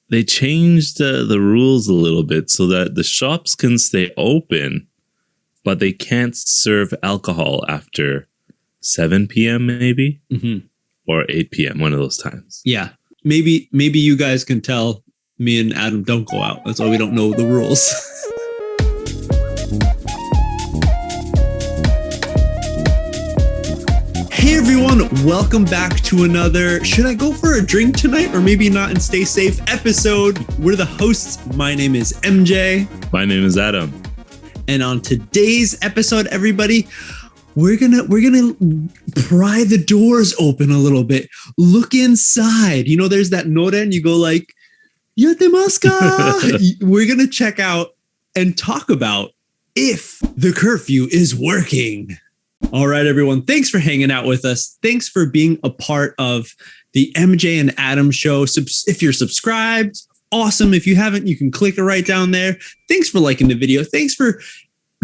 They changed the rules a little bit so that the shops can stay open, but they can't serve alcohol after 7 p.m. maybe, or 8 p.m. One of those times. Yeah, maybe you guys can tell me and Adam don't go out. That's why we don't know the rules. Hey everyone, welcome back to another Should I Go for a Drink Tonight or Maybe Not and Stay Safe episode. We're the hosts. My name is MJ. My name is Adam. And on today's episode, everybody, we're gonna pry the doors open a little bit. Look inside. You know, there's that note and you go like, Yatemaska. We're gonna check out and talk about if the curfew is working. All right, everyone. Thanks for hanging out with us. Thanks for being a part of the MJ and Adam show. If you're subscribed, awesome. If you haven't, you can click it right down there. Thanks for liking the video. Thanks for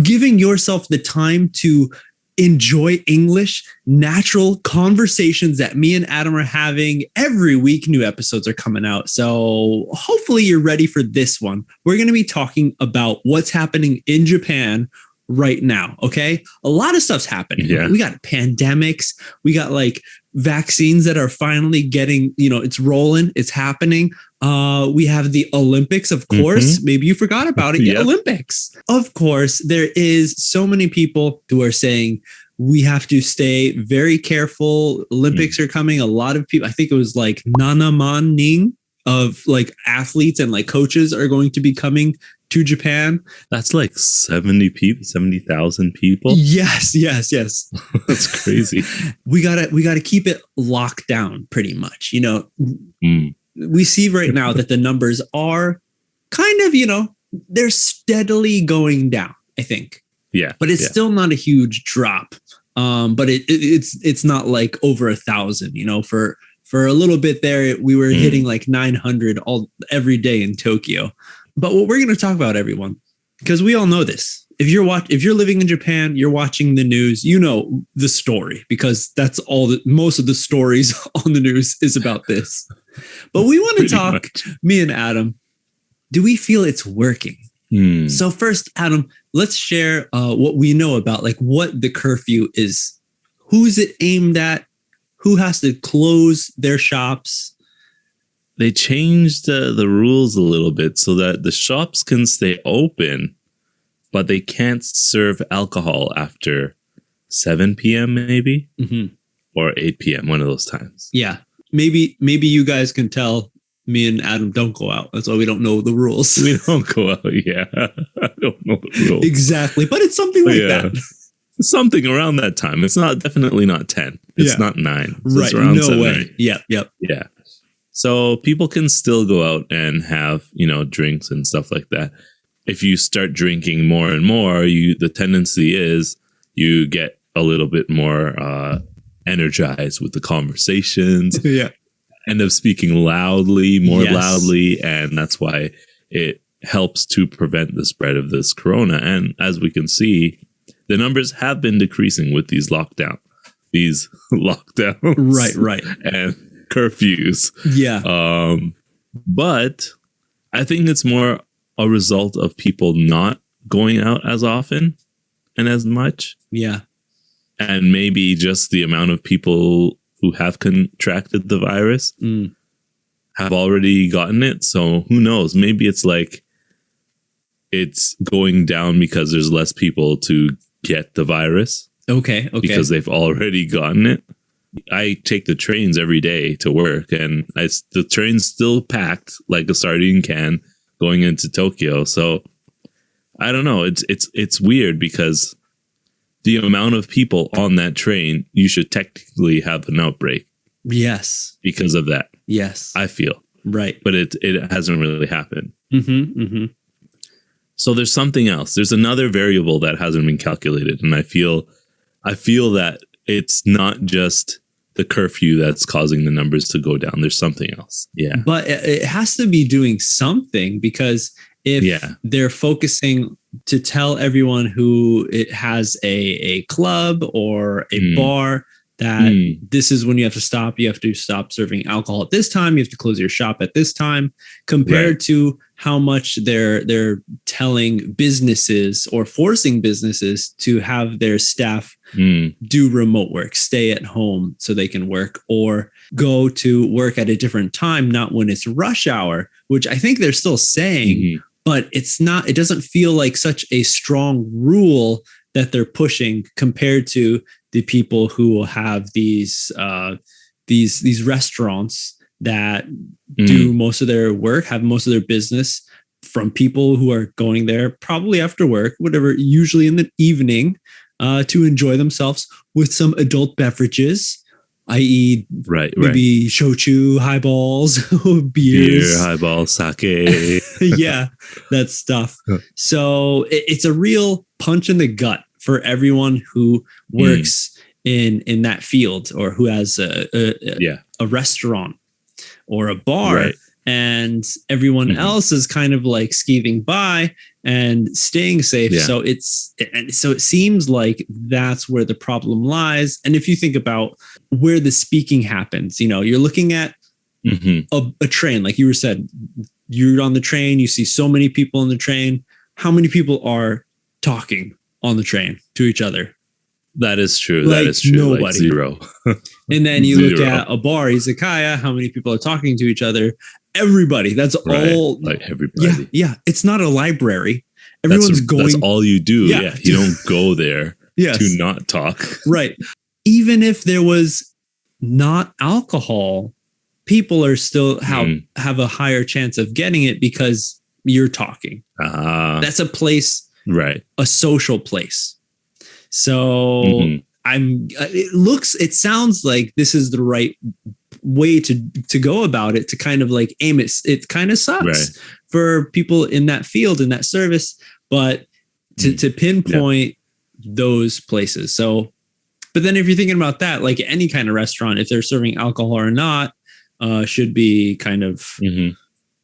giving yourself the time to enjoy English, natural conversations that me and Adam are having every week. New episodes are coming out. So hopefully you're ready for this one. We're going to be talking about what's happening in Japan right now. Okay. A lot of stuff's happening. Yeah. We got pandemics. We got like vaccines that are finally getting, it's rolling. It's happening. We have the Olympics, of course. Maybe you forgot about it. Yep. Olympics. Of course, there is so many people who are saying we have to stay very careful. Olympics are coming. A lot of people, I think it was like Nanaman Ning of like athletes and like coaches are going to be coming to Japan. That's like 70,000 people. Yes. That's crazy. We gotta keep it locked down pretty much. We see right now that the numbers are kind of, they're steadily going down, I think. Yeah. But it's still not a huge drop. But it's not like over 1,000, for a little bit there, we were hitting like 900 every day in Tokyo. But what we're going to talk about, everyone, because we all know this. If you're living in Japan, you're watching the news, you know the story, because that's most of the stories on the news is about this. But we want to talk, me and Adam, do we feel it's working? So first, Adam, let's share what we know about like what the curfew is. Who's it aimed at? Who has to close their shops? They changed the rules a little bit so that the shops can stay open, but they can't serve alcohol after 7 p.m. maybe, or 8 p.m. One of those times. Yeah, maybe you guys can tell me and Adam don't go out. That's why we don't know the rules. We don't go out. Yeah, I don't know the rules exactly, but it's something like that. Something around that time. It's definitely not 10. It's not 9. So right. It's around no 7, way. 8. Yeah. Yeah. So people can still go out and have, drinks and stuff like that. If you start drinking more and more, the tendency is you get a little bit more energized with the conversations. Yeah. End up speaking more loudly. And that's why it helps to prevent the spread of this corona. And as we can see, the numbers have been decreasing with these lockdowns. Right. And curfews. Yeah. But I think it's more a result of people not going out as often and as much. Yeah. And maybe just the amount of people who have contracted the virus have already gotten it. So who knows? Maybe it's like it's going down because there's less people to get the virus. Okay. Because they've already gotten it. I take the trains every day to work, and the train's still packed like a sardine can going into Tokyo. So I don't know. It's weird because the amount of people on that train, you should technically have an outbreak. Yes. Because of that. Yes. I feel. Right. But it hasn't really happened. So there's something else. There's another variable that hasn't been calculated, and I feel that it's not just the curfew that's causing the numbers to go down. There's something else. Yeah. But it has to be doing something, because if they're focusing to tell everyone who it has a club or a bar that this is when you have to stop. You have to stop serving alcohol at this time. You have to close your shop at this time, compared to how much they're telling businesses or forcing businesses to have their staff do remote work, stay at home so they can work, or go to work at a different time, not when it's rush hour, which I think they're still saying, but it's not, it doesn't feel like such a strong rule that they're pushing compared to the people who will have these restaurants that do most of their work, have most of their business from people who are going there probably after work, whatever, usually in the evening, to enjoy themselves with some adult beverages, i.e. maybe shochu, highballs, beers. Beer, highball, sake. Yeah, that stuff. So it's a real punch in the gut for everyone who works in that field, or who has a restaurant or a bar, and everyone else is kind of like skeeving by and staying safe. So it seems like that's where the problem lies. And if you think about where the speaking happens, you know, you're looking at a train, like you were said, you're on the train, you see so many people on the train. How many people are talking on the train to each other? That is true. Like, that is true. nobody. Like zero. And then you look at a bar, izakaya, how many people are talking to each other? Everybody. That's all. Like everybody. Yeah. It's not a library. Everyone's going. That's all you do. Yeah. You don't go there to not talk. Right. Even if there was not alcohol, people are still have a higher chance of getting it because you're talking. That's a place, a social place. So it sounds like this is the right way to go about it, to kind of like aim it. It kind of sucks for people in that field, in that service, but to pinpoint those places. So, but then if you're thinking about that, like any kind of restaurant, if they're serving alcohol or not, should be kind of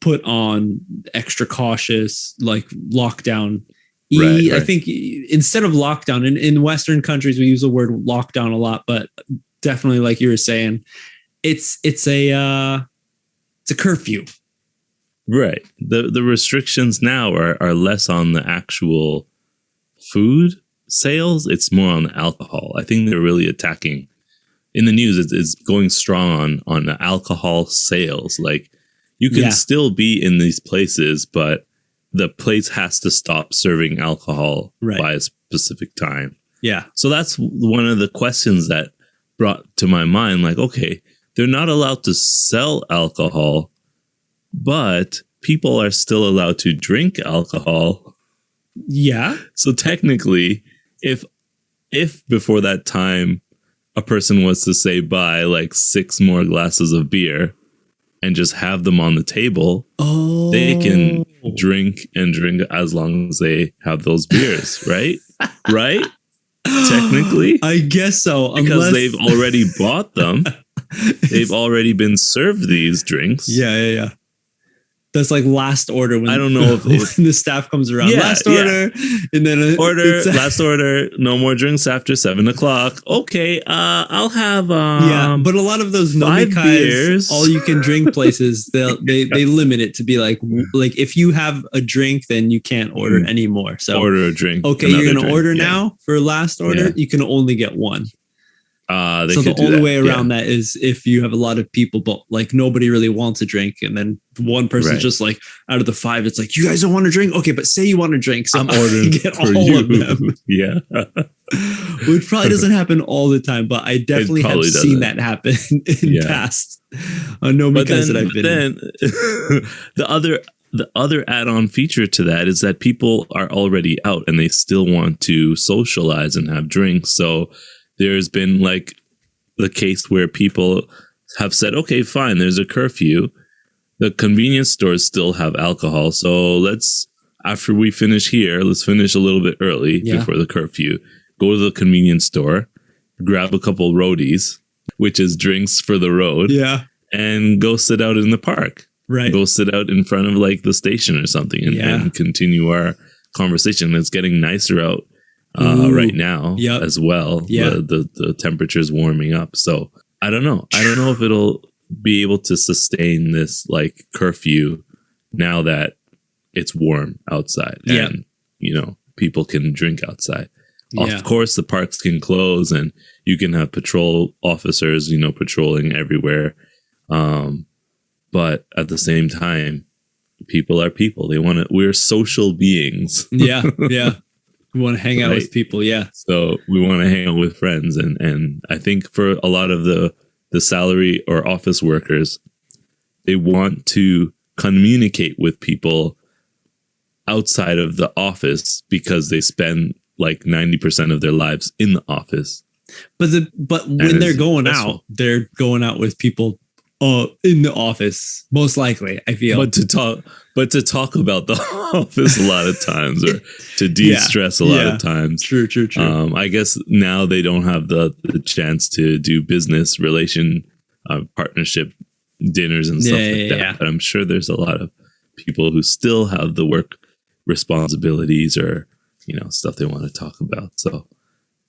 put on extra cautious, like lockdown. I think instead of lockdown, in Western countries, we use the word lockdown a lot, but definitely, like you were saying, it's a curfew. Right. The restrictions now are less on the actual food sales. It's more on alcohol. I think they're really attacking. In the news, it's going strong on alcohol sales. Like, you can still be in these places, but the place has to stop serving alcohol by a specific time. Yeah. So that's one of the questions that brought to my mind, like, okay, they're not allowed to sell alcohol, but people are still allowed to drink alcohol. Yeah. So technically, if before that time, a person was to say buy like 6 more glasses of beer and just have them on the table, they can drink as long as they have those beers, right? Right? Technically. I guess so. Because they've already bought them. They've already been served these drinks. Yeah. That's like last order when I don't know if when the staff comes around. Last order, and then last order. No more drinks after 7:00. Okay, I'll have but a lot of those 5 beers. all you can drink places, they limit it to be like if you have a drink, then you can't order anymore. So order a drink. Okay, you're gonna order now for last order. You can only get one. So the only way around that is if you have a lot of people, but like nobody really wants a drink, and then one person's just like, out of the 5, it's like, you guys don't want to drink? Okay, but say you want to drink, so I'm ordering get all of them. Yeah. Which probably doesn't happen all the time, but I definitely have seen that happen in past nomikas that I've been in. The other add-on feature to that is that people are already out and they still want to socialize and have drinks. So there's been like the case where people have said, okay, fine, there's a curfew. The convenience stores still have alcohol. So after we finish here, let's finish a little bit early before the curfew. Go to the convenience store, grab a couple roadies, which is drinks for the road. Yeah. And go sit out in the park. Right. Go sit out in front of like the station or something and continue our conversation. It's getting nicer out. right now Yep. as well. Yeah. The temperature's warming up. So I don't know. I don't know if it'll be able to sustain this like curfew now that it's warm outside and, you know, people can drink outside. Yeah. Of course, the parks can close and you can have patrol officers, you know, patrolling everywhere. But at the same time, people are people. We're social beings. Yeah. Yeah. We want to hang out with people. Yeah. So we want to hang out with friends. And I think for a lot of the salary or office workers, they want to communicate with people outside of the office because they spend like 90% of their lives in the office. But when they're going out, they're going out with people in the office, most likely, I feel. But to talk about the office a lot of times, or to de-stress a lot of times. True. I guess now they don't have the chance to do business relation partnership dinners and stuff like that. Yeah. But I'm sure there's a lot of people who still have the work responsibilities or, you know, stuff they want to talk about. So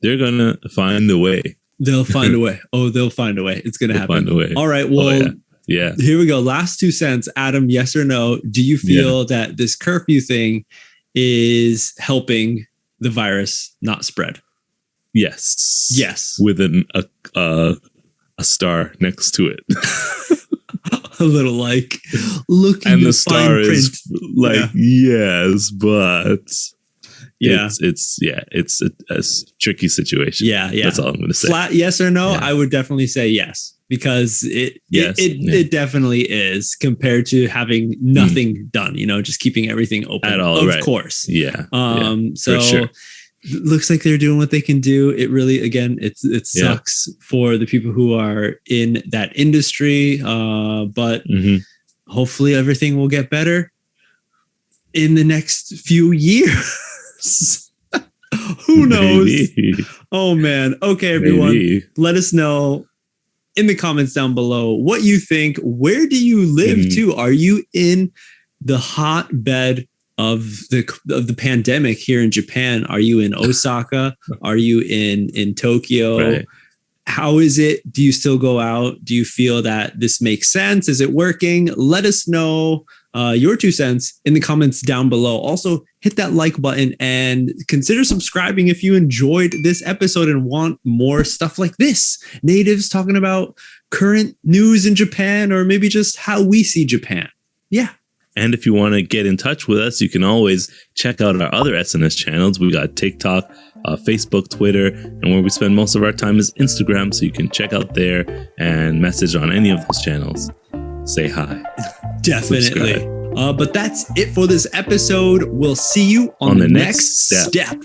they're going to find a way. They'll find a way. They'll find a way. It's going to happen. Find a way. All right. Well, yeah. Here we go. Last 2 cents. Adam, yes or no? Do you feel that this curfew thing is helping the virus not spread? Yes. Yes. With a star next to it. A little like looking and the star is like, yes, but it's a tricky situation. Yeah. That's all I'm going to say. Flat yes or no? Yeah. I would definitely say yes, because it definitely is, compared to having nothing done, you know, just keeping everything open at all. Of course. Yeah. So for sure. Looks like they're doing what they can do. It really, again, it sucks for the people who are in that industry. But hopefully everything will get better in the next few years. Who knows? Maybe. Oh man. Okay, everyone. Let us know in the comments down below what you think. Where do you live too? Are you in the hotbed of the pandemic here in Japan? Are you in Osaka? Are you in Tokyo? Right. How is it? Do you still go out? Do you feel that this makes sense? Is it working? Let us know your 2 cents in the comments down below. Also, hit that like button and consider subscribing if you enjoyed this episode and want more stuff like this. Natives talking about current news in Japan, or maybe just how we see Japan. Yeah. And if you want to get in touch with us, you can always check out our other SNS channels. We got TikTok, Facebook, Twitter, and where we spend most of our time is Instagram. So you can check out there and message on any of those channels. Say hi. Definitely. But that's it for this episode. We'll see you on the next step.